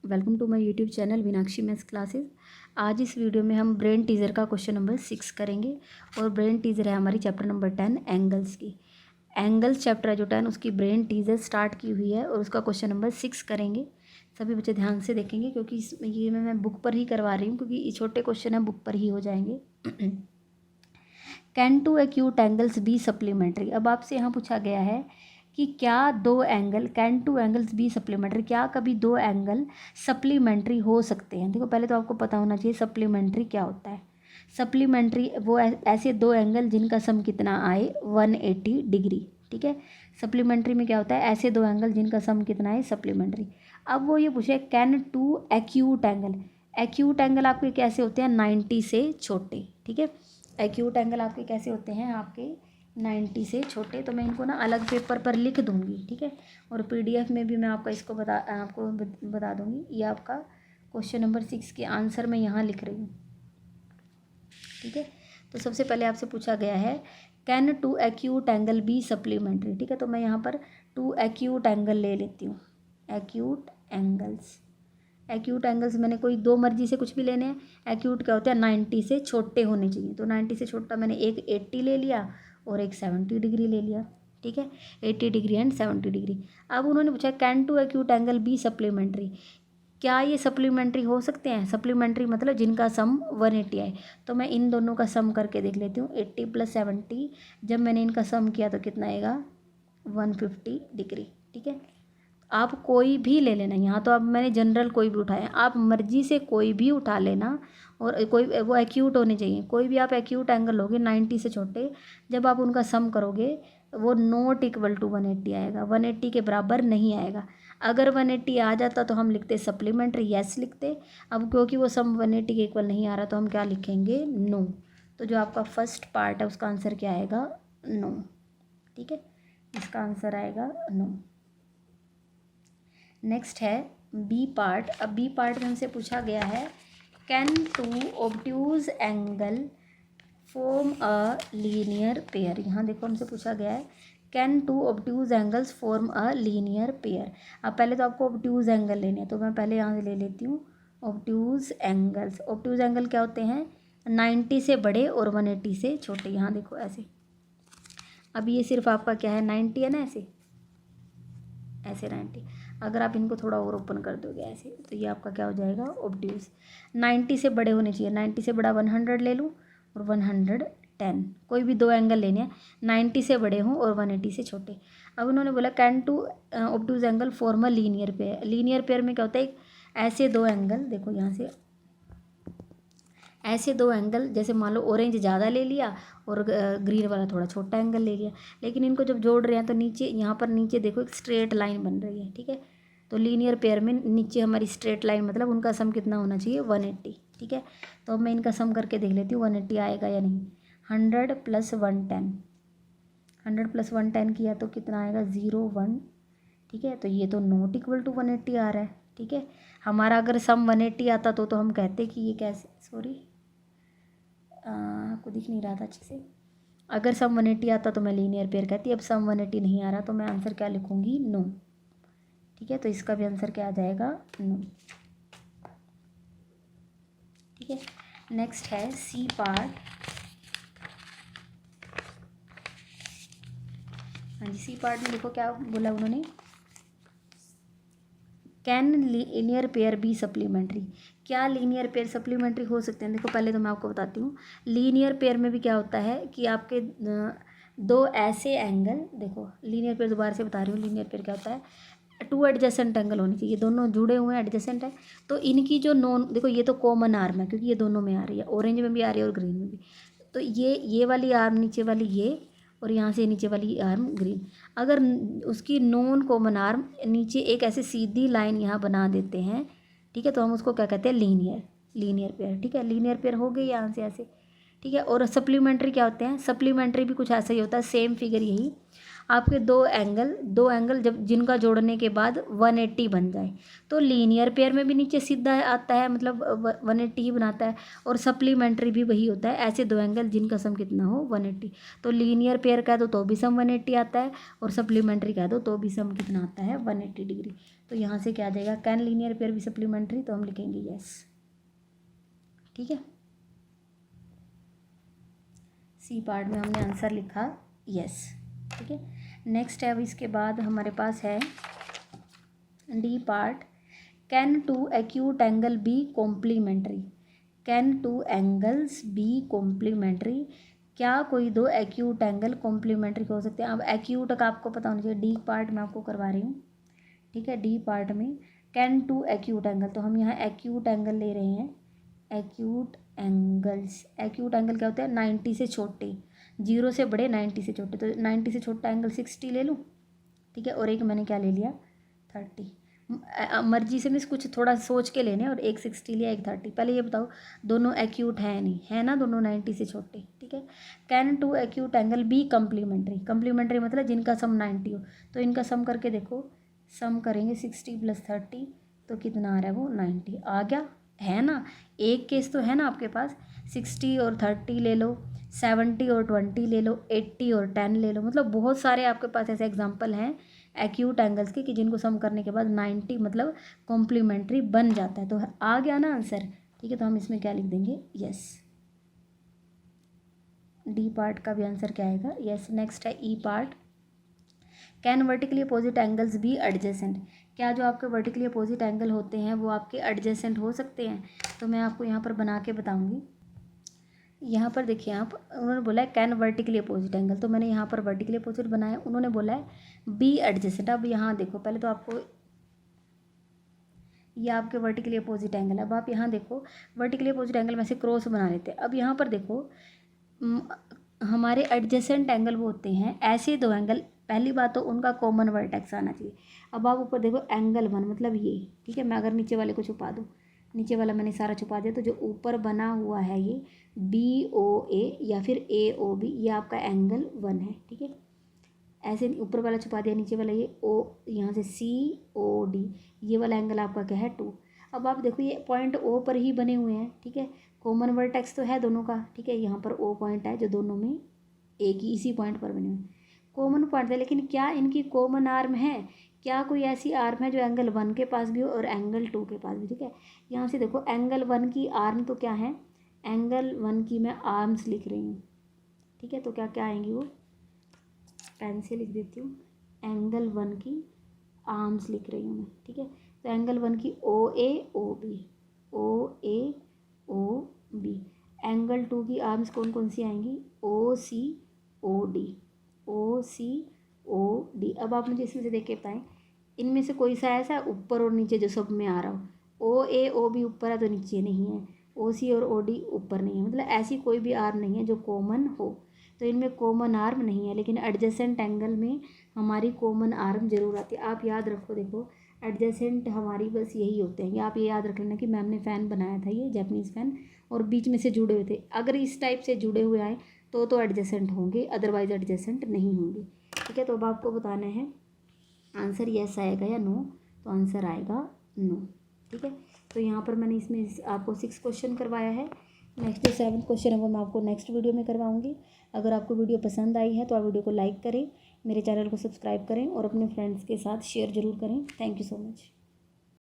Welcome to my YouTube channel Meenakshi maths classes. आज इस video में हम ब्रेन टीजर का क्वेश्चन नंबर 6 करेंगे और ब्रेन टीजर है हमारी चैप्टर नंबर 10 एंगल्स की। एंगल्स चैप्टर है जो 10 उसकी ब्रेन टीजर स्टार्ट की हुई है और उसका क्वेश्चन नंबर 6 करेंगे। सभी बच्चे ध्यान से देखेंगे क्योंकि ये मैं बुक पर ही करवा रही हूँ क्योंकि ये छोटे क्वेश्चन है बुक पर ही हो जाएंगे। Can two acute angles be supplementary. अब आपसे यहाँ पूछा गया है कि क्या दो angle can two angles be supplementary, क्या कभी दो एंगल सप्लीमेंट्री हो सकते हैं। देखो पहले तो आपको पता होना चाहिए सप्लीमेंट्री क्या होता है। सप्लीमेंट्री वो ऐसे दो एंगल जिनका सम कितना आए 180 डिग्री। ठीक है, सप्लीमेंट्री में क्या होता है, ऐसे दो एंगल जिनका सम कितना है सप्लीमेंट्री। अब वो ये पूछे can two acute angle. Acute angle आपके कैसे होते हैं 90 से छोटे। ठीक है, एक्यूट एंगल आपके कैसे होते हैं आपके 90 से छोटे। तो मैं इनको ना अलग पेपर पर लिख दूंगी। ठीक है, और पीडीएफ में भी मैं आपको बता दूंगी। ये आपका क्वेश्चन नंबर 6 के आंसर मैं यहाँ लिख रही हूँ। ठीक है, तो सबसे पहले आपसे पूछा गया है can two acute angle be supplementary. ठीक है, तो मैं यहाँ पर टू एक्यूट एंगल ले लेती हूँ। एक्यूट एंगल्स, एक्यूट एंगल्स मैंने कोई दो मर्जी से कुछ भी लेने हैं। एक्यूट क्या होता है 90 से छोटे होने चाहिए। तो 90 से छोटा मैंने एक 80 ले लिया और एक 70 डिग्री ले लिया। ठीक है, 80 डिग्री एंड 70 डिग्री। अब उन्होंने पूछा can two acute angle be supplementary, क्या ये सप्लीमेंट्री हो सकते हैं। सप्लीमेंट्री मतलब जिनका सम 180 आए। तो मैं इन दोनों का सम करके देख लेती हूँ। 80 + 70 जब मैंने इनका सम किया तो कितना आएगा 150 डिग्री। ठीक है, आप कोई भी ले लेना। यहाँ तो अब मैंने जनरल कोई भी उठाया, आप मर्जी से कोई भी उठा लेना और कोई वो एक्यूट होने चाहिए। कोई भी आप एक्यूट एंगल लोगे 90 से छोटे, जब आप उनका सम करोगे वो नॉट इक्वल टू 180 आएगा, 180 के बराबर नहीं आएगा। अगर 180 आ जाता तो हम लिखते सप्लीमेंट्री, यस लिखते। अब क्योंकि वो सम 180 के इक्वल नहीं आ रहा तो हम क्या लिखेंगे, नो। तो जो आपका फर्स्ट पार्ट है उसका आंसर क्या आएगा, नो। ठीक है, इसका आंसर आएगा नो। नेक्स्ट है बी पार्ट। अब बी पार्ट में हमसे पूछा गया है can two obtuse angle form a linear pair. यहाँ देखो हमसे पूछा गया है can two obtuse angles form a linear pair. अब पहले तो आपको ऑब्ट्यूज एंगल लेने हैं, तो मैं पहले यहाँ से ले लेती हूँ ऑब्ट्यूज एंगल्स। ऑब्ट्यूज एंगल क्या होते हैं 90 से बड़े और 180 से छोटे। यहाँ देखो ऐसे, अब ये सिर्फ आपका क्या है 90 है ना, ऐसे 90। अगर आप इनको थोड़ा और ओपन कर दोगे ऐसे तो ये आपका क्या हो जाएगा ऑब्ट्यूज। 90 से बड़े होने चाहिए, 90 से बड़ा 100 ले लूँ और 110। कोई भी दो एंगल लेने हैं 90 से बड़े हों और 180 से छोटे। अब उन्होंने बोला can two obtuse angle form a linear pair. Linear pair में क्या होता है, ऐसे दो एंगल, देखो यहाँ से ऐसे दो एंगल, जैसे मान लो ऑरेंज ज़्यादा ले लिया और ग्रीन वाला थोड़ा छोटा एंगल ले लिया, लेकिन इनको जब जोड़ रहे हैं तो नीचे यहाँ पर नीचे देखो एक स्ट्रेट लाइन बन रही है। ठीक है, तो लीनियर पेयर में नीचे हमारी स्ट्रेट लाइन मतलब उनका सम कितना होना चाहिए 180। ठीक है, तो अब मैं इनका सम करके देख लेती हूँ 180 आएगा या नहीं। 100 + 110, 100 + 110 किया तो कितना आएगा 01। ठीक है, तो ये तो नॉट इक्वल टू 180 आ रहा है। ठीक है, हमारा अगर सम 180 आता तो हम कहते कि ये कैसे, सॉरी आपको दिख नहीं रहा था अच्छे से। अगर सम 180 आता तो मैं लीनियर पेयर कहती, अब सम 180 नहीं आ रहा तो मैं आंसर क्या लिखूंगी, नो। ठीक है, तो इसका भी आंसर क्या आ जाएगा, नो। ठीक है, नेक्स्ट है सी पार्ट। हाँ जी, सी पार्ट में देखो क्या बोला उन्होंने, can linear pair be supplementary. क्या लीनियर पेयर सप्लीमेंट्री हो सकते हैं। देखो पहले तो मैं आपको बताती हूँ लीनियर पेयर में भी क्या होता है कि आपके दो ऐसे एंगल, देखो लीनियर पेयर दोबारा से बता रही हूँ, लीनियर पेयर क्या होता है, टू एडजेसेंट एंगल होनी चाहिए, दोनों जुड़े हुए हैं एडजेसेंट है। तो इनकी जो नॉन, देखो ये तो कॉमन आर्म है क्योंकि ये दोनों में आ रही है, ऑरेंज में भी आ रही है और ग्रीन में भी। तो ये वाली आर्म नीचे वाली ये, और यहाँ से नीचे वाली आर्म ग्रीन। अगर उसकी नॉन कॉमन आर्म नीचे एक ऐसे सीधी लाइन यहाँ बना देते हैं, ठीक है, तो हम उसको क्या कहते हैं, लीनियर पेयर। ठीक है, लीनियर पेयर हो गई यहाँ से ऐसे। ठीक है, और सप्लीमेंट्री क्या होते हैं, सप्लीमेंट्री भी कुछ ऐसा ही होता है, सेम फिगर यही। आपके दो एंगल जब जिनका जोड़ने के बाद 180 बन जाए तो लीनियर पेयर में भी नीचे सीधा आता है, मतलब 180 ही बनाता है। और सप्लीमेंट्री भी वही होता है, ऐसे दो एंगल जिनका सम कितना हो 180। तो लीनियर पेयर कह दो तो भी सम 180 आता है और सप्लीमेंट्री कह दो तो भी सम कितना आता है 180 डिग्री। तो यहाँ से क्या आ जाएगा, can linear pair be supplementary, तो हम लिखेंगे यस। ठीक है, सी पार्ट में हमने आंसर लिखा यस। ठीक है, नेक्स्ट है अब इसके बाद हमारे पास है D part, can two acute angle be complementary, can two angles be complementary, क्या कोई दो एक्यूट एंगल कॉम्प्लीमेंट्री हो सकते हैं। अब एक्यूट का आपको पता होना चाहिए, डी पार्ट में आपको करवा रही हूँ। ठीक है, डी पार्ट में कैन टू एक्यूट एंगल, तो हम यहाँ एक्यूट एंगल ले रहे हैं, एक्यूट एंगल्स। एक्यूट एंगल क्या होता है, 90 से छोटे, 0 से बड़े 90 से छोटे, तो 90 से छोटा एंगल 60 ले लूँ। ठीक है, और एक मैंने क्या ले लिया 30, मर्जी से मिस कुछ थोड़ा सोच के लेने, और एक 60 लिया एक 30। पहले ये बताओ दोनों एक्यूट है नहीं है ना, दोनों 90 से छोटे। ठीक है, can two acute angle be complementary, complementary मतलब जिनका सम 90 हो, तो इनका सम करके देखो, सम करेंगे 60 + 30 तो कितना आ रहा है, वो 90 आ गया है ना। एक केस तो है ना आपके पास, 60 और 30 ले लो, 70 और 20 ले लो, 80 और 10 ले लो, मतलब बहुत सारे आपके पास ऐसे एग्जाम्पल हैं एक्यूट एंगल्स के कि जिनको सम करने के बाद 90 मतलब कॉम्प्लीमेंट्री बन जाता है। तो आ गया ना आंसर। ठीक है, तो हम इसमें क्या लिख देंगे, यस। डी पार्ट का भी आंसर क्या आएगा, यस। नेक्स्ट है E part, can vertically opposite angles be adjacent, क्या जो आपके वर्टिकली अपोजिट एंगल होते हैं वो आपके एडजेसेंट हो सकते हैं। तो मैं आपको यहाँ पर बना के बताऊँगी। यहाँ पर देखिए आप, उन्होंने बोला है कैन वर्टिकली अपोजिट एंगल, तो मैंने यहाँ पर वर्टिकली अपोजिट बनाया, उन्होंने बोला है बी एडजेसेंट। अब यहाँ देखो, पहले तो आपको ये आपके वर्टिकली अपोजिट एंगल है। अब आप यहाँ देखो, वर्टिकली अपोजिट एंगल में से क्रॉस बना लेते हैं। अब यहाँ पर देखो हमारे एडजेसेंट एंगल वो होते हैं ऐसे दो एंगल, पहली बात तो उनका कॉमन वर्टेक्स आना चाहिए। अब आप ऊपर देखो एंगल 1 मतलब ये, ठीक है। मैं अगर नीचे वाले को छुपा दूँ, नीचे वाला मैंने सारा छुपा दिया, तो जो ऊपर बना हुआ है ये BOA या फिर AOB, ये आपका एंगल 1 है। ठीक है, ऐसे ऊपर वाला छुपा दिया, नीचे वाला ये O, यहाँ से COD, ये वाला एंगल आपका क्या है 2। अब आप देखो ये पॉइंट O पर ही बने हुए हैं। ठीक है, कॉमन वर्टेक्स तो है दोनों का। ठीक है, यहाँ पर O पॉइंट है जो दोनों में एक ही इसी पॉइंट पर बने हुए हैं, कॉमन पॉइंट है। लेकिन क्या इनकी कॉमन आर्म है, क्या कोई ऐसी आर्म है जो एंगल 1 के पास भी हो और एंगल 2 के पास भी। ठीक है, यहाँ से देखो एंगल 1 की आर्म तो क्या है, एंगल 1 की मैं आर्म्स लिख रही हूँ। ठीक है, तो क्या क्या आएंगी, वो पेन से लिख देती हूँ, एंगल 1 की आर्म्स लिख रही हूँ मैं। ठीक है, तो एंगल 1 की OAOB, OAOB। एंगल 2 की आर्म्स कौन कौन सी आएंगी, OCOD, OCOD। अब आप मुझे इसमें से देख के बताएं, इनमें से कोई सा ऐसा ऊपर और नीचे जो सब में आ रहा हो, OAOB ऊपर है तो नीचे नहीं है, OC और OD ऊपर नहीं है, मतलब ऐसी कोई भी आर्म नहीं है जो कॉमन हो। तो इनमें कॉमन आर्म नहीं है, लेकिन एडजेसेंट एंगल में हमारी कॉमन आर्म जरूर आती है। आप याद रखो, देखो एडजेसेंट हमारी बस यही होते हैं। आप ये याद रख लेना कि मैम ने फ़ैन बनाया था ये जापानीज़ फ़ैन, और बीच में से जुड़े हुए थे। अगर इस टाइप से जुड़े हुए आए तो एडजेसेंट होंगे, अदरवाइज एडजेसेंट नहीं होंगे। ठीक है, तो अब आपको बताना है आंसर यस आएगा या नो, तो आंसर आएगा नो। ठीक है, तो यहाँ पर मैंने इसमें आपको 6 क्वेश्चन करवाया है। नेक्स्ट जो 7th क्वेश्चन है वो मैं आपको नेक्स्ट वीडियो में करवाऊँगी। अगर आपको वीडियो पसंद आई है तो आप वीडियो को लाइक करें, मेरे चैनल को सब्सक्राइब करें और अपने फ्रेंड्स के साथ शेयर ज़रूर करें। Thank you so much.